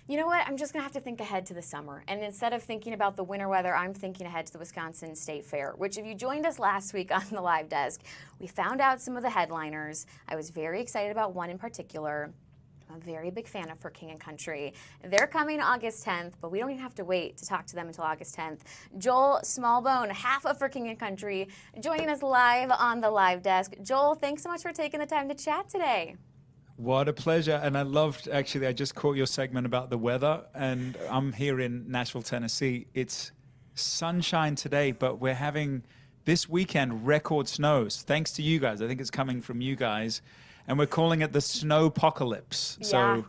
You know what? I'm just going to have to think ahead to the summer. And instead of thinking about the winter weather, I'm thinking ahead to the Wisconsin State Fair, which if you joined us last week on the live desk, we found out some of the headliners. I was very excited about one in particular. I'm a very big fan of For King and Country. They're coming August 10th, but we don't even have to wait to talk to them until August 10th. Joel Smallbone, half of For King and Country, joining us live on the live desk. Joel, thanks so much for taking the time to chat today. What a pleasure. And I loved, actually, I just caught your segment about the weather, and I'm here in Nashville, Tennessee. It's sunshine today, but we're having this weekend record snows, thanks to you guys. I think it's coming from you guys. And we're calling it the snowpocalypse. Yeah. So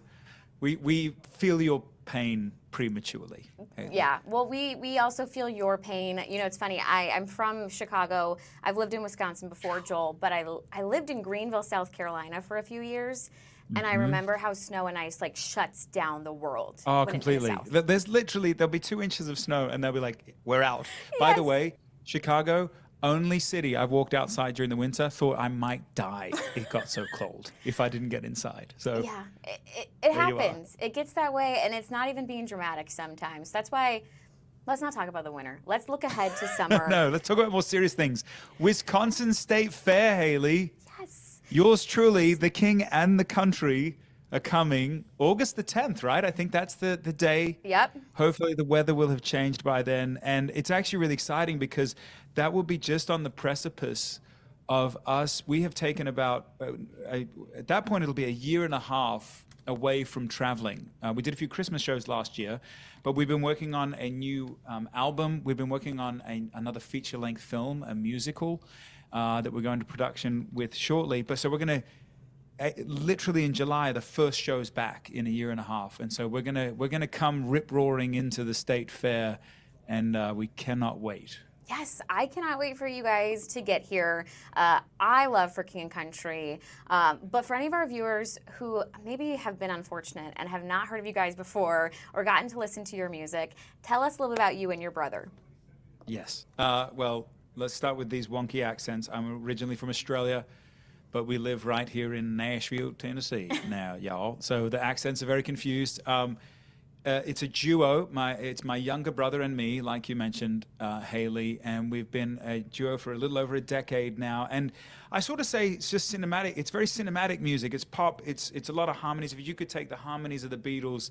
we feel your pain prematurely. Yeah, well, we also feel your pain. You know, it's funny, I'm from Chicago. I've lived in Wisconsin before, Joel, but I lived in Greenville, South Carolina for a few years, and I remember how snow and ice, like, shuts down the world. Oh, completely. There's literally, there'll be 2 inches of snow, and they'll be like, we're out. Yes. By the way, Chicago, only city I've walked outside during the winter, thought I might die. It got so cold if I didn't get inside. So yeah, it happens. It gets that way, and it's not even being dramatic sometimes. That's why, let's not talk about the winter. Let's look ahead to summer. No, let's talk about more serious things. Wisconsin State Fair, Haley. Yes. Yours truly, the King and the Country, are coming August the 10th, right? I think that's the day. Yep. Hopefully the weather will have changed by then. And it's actually really exciting because that will be just on the precipice of us. We have taken about, at that point, it'll be a year and a half away from traveling. We did a few Christmas shows last year, but we've been working on a new album. We've been working on another feature-length film, a musical that we're going to production with shortly. But so we're going to, literally in July, the first show's back in a year and a half, and so we're gonna come rip roaring into the State Fair, and we cannot wait. Yes, I cannot wait for you guys to get here. I love For King and Country, but for any of our viewers who maybe have been unfortunate and have not heard of you guys before or gotten to listen to your music, tell us a little bit about you and your brother. Yes. Well, let's start with these wonky accents. I'm originally from Australia, but we live right here in Nashville, Tennessee now, y'all. So the accents are very confused. It's a duo. It's my younger brother and me, like you mentioned, Haley, and we've been a duo for a little over a decade now. And I sort of say it's just cinematic. It's very cinematic music. It's pop. It's a lot of harmonies. If you could take the harmonies of the Beatles,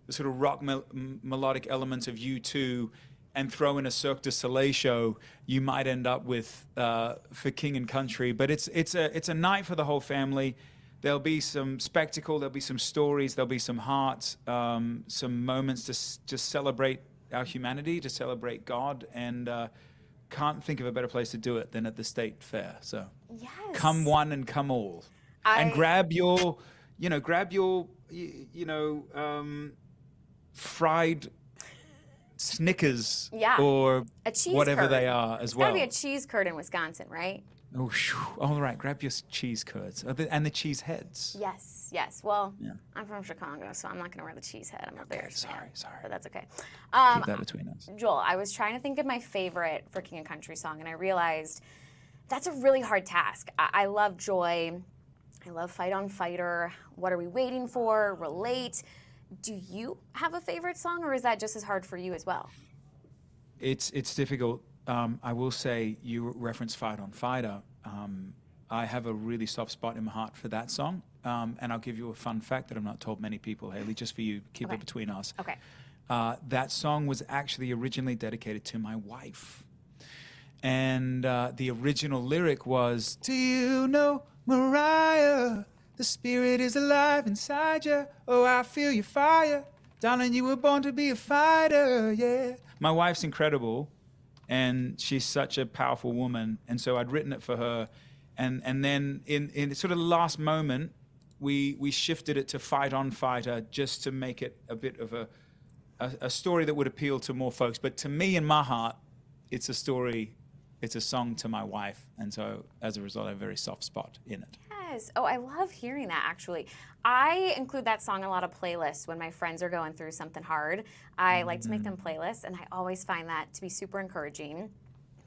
the sort of rock melodic elements of U2, and throw in a Cirque du Soleil show, you might end up with For King and Country. But it's a night for the whole family. There'll be some spectacle, there'll be some stories, there'll be some heart, some moments to just celebrate our humanity, to celebrate God, and can't think of a better place to do it than at the State Fair. So yes. Come one and come all. And grab your fried Snickers, or whatever curd. They are as well. It's gotta be a cheese curd in Wisconsin, right? Oh, all right. Grab your cheese curds and the cheese heads. Yes. Well, I'm from Chicago, so I'm not going to wear the cheese head. I'm a Bears fan. Sorry. But that's okay. Keep that between us. Joel, I was trying to think of my favorite For King and Country song, and I realized that's a really hard task. I love Joy. I love Fight on Fighter. What Are We Waiting For? Relate. Do you have a favorite song, or is that just as hard for you as well? It's difficult. I will say you referenced Fight on Fighter. I have a really soft spot in my heart for that song. And I'll give you a fun fact that I've not told many people, Haley, just for you. Keep it between us. Okay. That song was actually originally dedicated to my wife. And the original lyric was, "Do you know, Mariah, the spirit is alive inside you. Oh, I feel your fire. Darling, you were born to be a fighter, yeah." My wife's incredible, and she's such a powerful woman. And so I'd written it for her. And then in sort of the last moment, we shifted it to Fight on Fighter just to make it a bit of a story that would appeal to more folks. But to me, in my heart, it's a story, it's a song to my wife. And so as a result, I have a very soft spot in it. Yes. Oh, I love hearing that, actually. I include that song in a lot of playlists when my friends are going through something hard. I like to make them playlists, and I always find that to be super encouraging.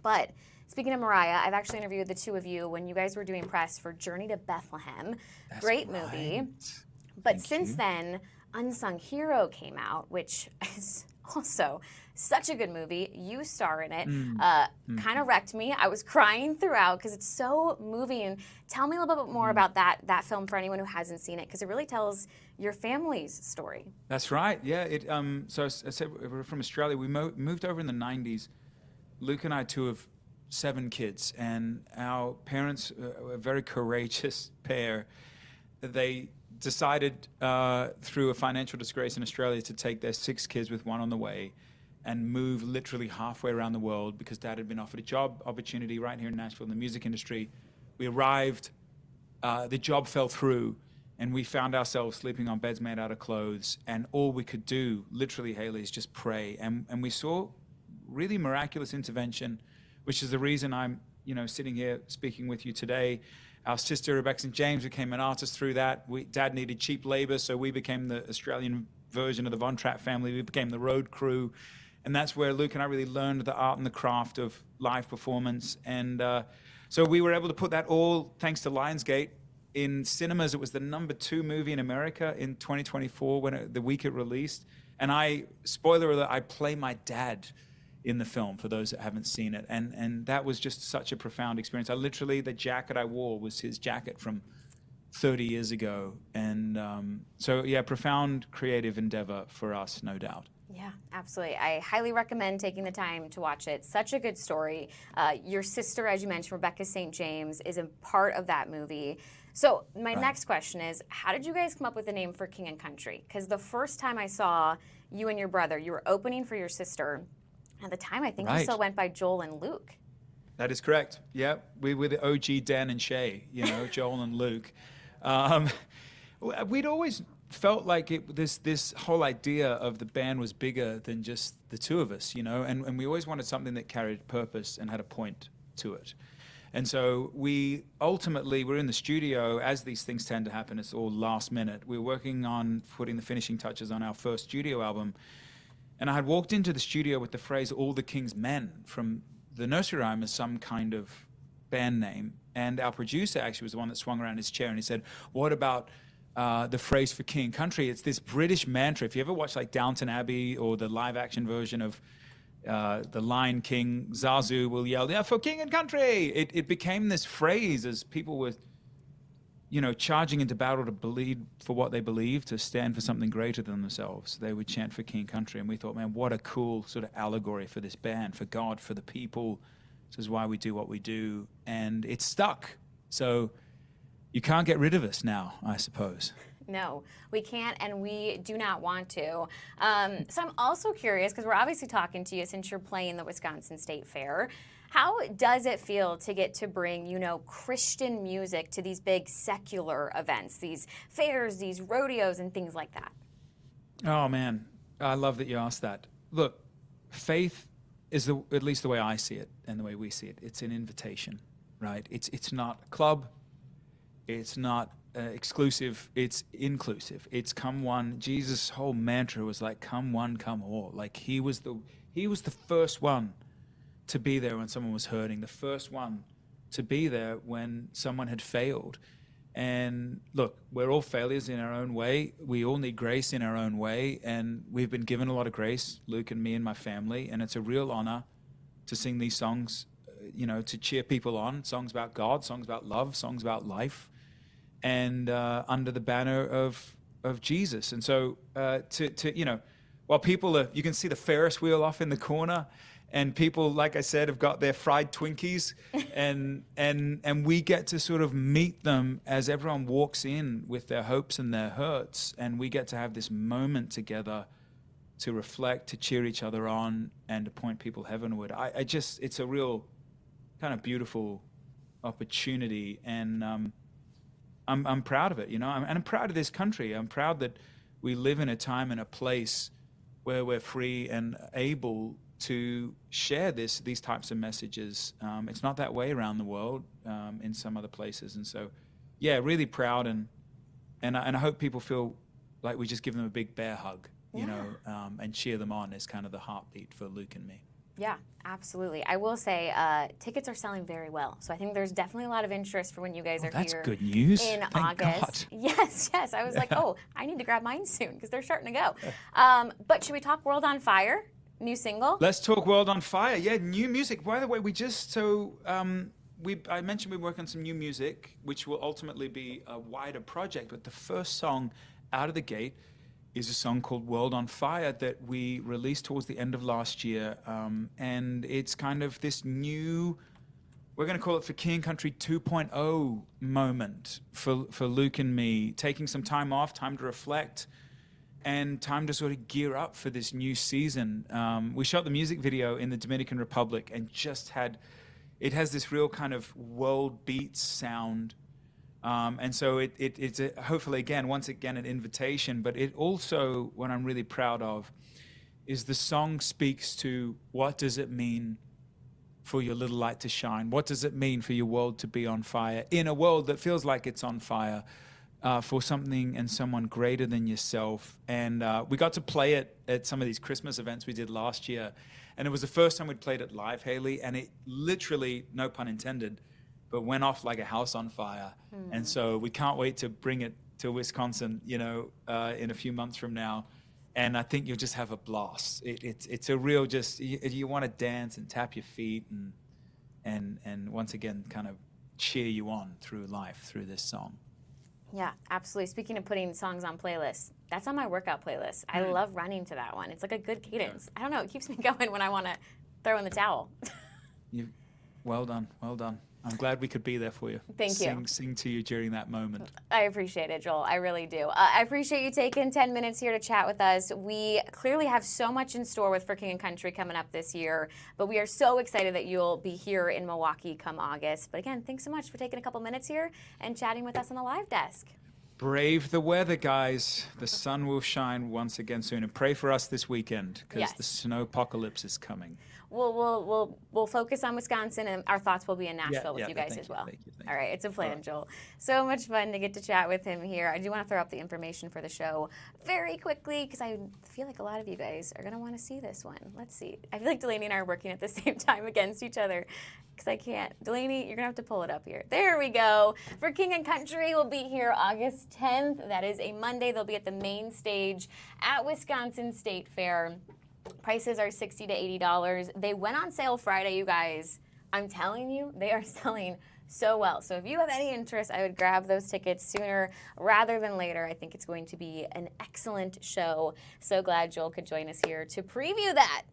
But speaking of Mariah, I've actually interviewed the two of you when you guys were doing press for Journey to Bethlehem. That's Great right. movie. But since then, Unsung Hero came out, which is also such a good movie. You star in it. Kind of wrecked me. I was crying throughout because it's so moving. Tell me a little bit more about that film for anyone who hasn't seen it, because it really tells your family's story. That's right. Yeah. So I said we're from Australia. We moved over in the 90s. Luke and I, two of 7 kids, and our parents, a very courageous pair, they decided through a financial disgrace in Australia to take their 6 kids with 1 on the way and move literally halfway around the world because Dad had been offered a job opportunity right here in Nashville in the music industry. We arrived, the job fell through, and we found ourselves sleeping on beds made out of clothes, and all we could do, literally, Haley, is just pray. And we saw really miraculous intervention, which is the reason I'm, sitting here speaking with you today. Our sister, Rebecca St. James, became an artist through that. Dad needed cheap labor, so we became the Australian version of the Von Trapp family. We became the road crew. And that's where Luke and I really learned the art and the craft of live performance. And so we were able to put that all, thanks to Lionsgate, in cinemas. It was the #2 movie in America in 2024 the week it released. And spoiler alert, I play my dad in the film, for those that haven't seen it. And that was just such a profound experience. The jacket I wore was his jacket from 30 years ago. And so, yeah, profound creative endeavor for us, no doubt. Yeah, absolutely. I highly recommend taking the time to watch it. Such a good story. Your sister, as you mentioned, Rebecca St. James, is a part of that movie. So my next question is, how did you guys come up with the name for King and Country? Because the first time I saw you and your brother, you were opening for your sister. At the time, I think you still went by Joel and Luke. That is correct. Yeah, we were the OG Dan and Shay, Joel and Luke. We'd always felt like this whole idea of the band was bigger than just the 2 of us, and we always wanted something that carried purpose and had a point to it. And so we ultimately were in the studio, as these things tend to happen. It's all last minute. We were working on putting the finishing touches on our first studio album. And I had walked into the studio with the phrase "All the King's Men" from the nursery rhyme as some kind of band name. And our producer actually was the one that swung around his chair and he said, "What about the phrase for King and Country? It's this British mantra. If you ever watch like Downton Abbey or the live action version of The Lion King, Zazu will yell, 'Yeah, for King and Country.' It became this phrase as people were charging into battle to believe for what they believed, to stand for something greater than themselves. They would chant for King and Country. And we thought, man, what a cool sort of allegory for this band, for God, for the people. This is why we do what we do. And it's stuck. So you can't get rid of us now, I suppose. No, we can't, and we do not want to. So I'm also curious, because we're obviously talking to you since you're playing the Wisconsin State Fair. How does it feel to get to bring, Christian music to these big secular events, these fairs, these rodeos, and things like that? Oh, man. I love that you asked that. Look, faith is, at least the way I see it and the way we see it, it's an invitation, right? It's not a club. It's not exclusive. It's inclusive. It's come one. Jesus' whole mantra was like, come one, come all. Like he was the first one to be there when someone was hurting, the first one to be there when someone had failed. And look, we're all failures in our own way. We all need grace in our own way. And we've been given a lot of grace, Luke and me and my family. And it's a real honor to sing these songs, to cheer people on, songs about God, songs about love, songs about life, and under the banner of Jesus. And so while people you can see the Ferris wheel off in the corner, and people, like I said, have got their fried Twinkies, and we get to sort of meet them as everyone walks in with their hopes and their hurts, and we get to have this moment together to reflect, to cheer each other on, and to point people heavenward. It's a real kind of beautiful opportunity, and I'm proud of it, and I'm proud of this country. I'm proud that we live in a time and a place where we're free and able to share these types of messages. It's not that way around the world in some other places. And so, yeah, really proud. And I hope people feel like we just give them a big bear hug, and cheer them on is kind of the heartbeat for Luke and me. Yeah, absolutely. I will say tickets are selling very well. So I think there's definitely a lot of interest for when you guys are That's here good news. in Thank August. God. Yes, yes. I was like, oh, I need to grab mine soon because they're starting to go. But should we talk World on Fire? New single? Let's talk World on Fire. Yeah, new music. By the way, I mentioned we work on some new music, which will ultimately be a wider project. But the first song out of the gate is a song called World on Fire that we released towards the end of last year. And it's kind of this new, we're going to call it For King and Country 2.0 moment for Luke and me, taking some time off, time to reflect, and time to sort of gear up for this new season. We shot the music video in the Dominican Republic and it has this real kind of world beats sound. And so it's hopefully, once again, an invitation. But it also, what I'm really proud of, is the song speaks to what does it mean for your little light to shine? What does it mean for your world to be on fire in a world that feels like it's on fire? For something and someone greater than yourself. And we got to play it at some of these Christmas events we did last year. And it was the first time we'd played it live, Haley, and it literally, no pun intended, but went off like a house on fire. And so we can't wait to bring it to Wisconsin, in a few months from now. And I think you'll just have a blast. It's a real you want to dance and tap your feet and once again kind of cheer you on through life through this song. Yeah, absolutely. Speaking of putting songs on playlists, that's on my workout playlist. I love running to that one. It's like a good cadence. I don't know. It keeps me going when I want to throw in the towel. Well done. I'm glad we could be there for you. Thank you. Sing to you during that moment. I appreciate it, Joel. I really do. I appreciate you taking 10 minutes here to chat with us. We clearly have so much in store with For King and Country coming up this year, but we are so excited that you'll be here in Milwaukee come August. But again, thanks so much for taking a couple minutes here and chatting with us on the live desk. Brave the weather, guys. The sun will shine once again soon. And pray for us this weekend because the snow apocalypse is coming. We'll focus on Wisconsin, and our thoughts will be in Nashville with you guys as well. Thank you. All right, it's a plan, Joel. So much fun to get to chat with him here. I do want to throw up the information for the show very quickly because I feel like a lot of you guys are going to want to see this one. Let's see. I feel like Delaney and I are working at the same time against each other because I can't. Delaney, you're going to have to pull it up here. There we go. For King and Country will be here August 10th. That is a Monday. They'll be at the main stage at Wisconsin State Fair. Prices are $60 to $80. They went on sale Friday, you guys. I'm telling you, they are selling so well. So if you have any interest, I would grab those tickets sooner rather than later. I think it's going to be an excellent show. So glad Joel could join us here to preview that.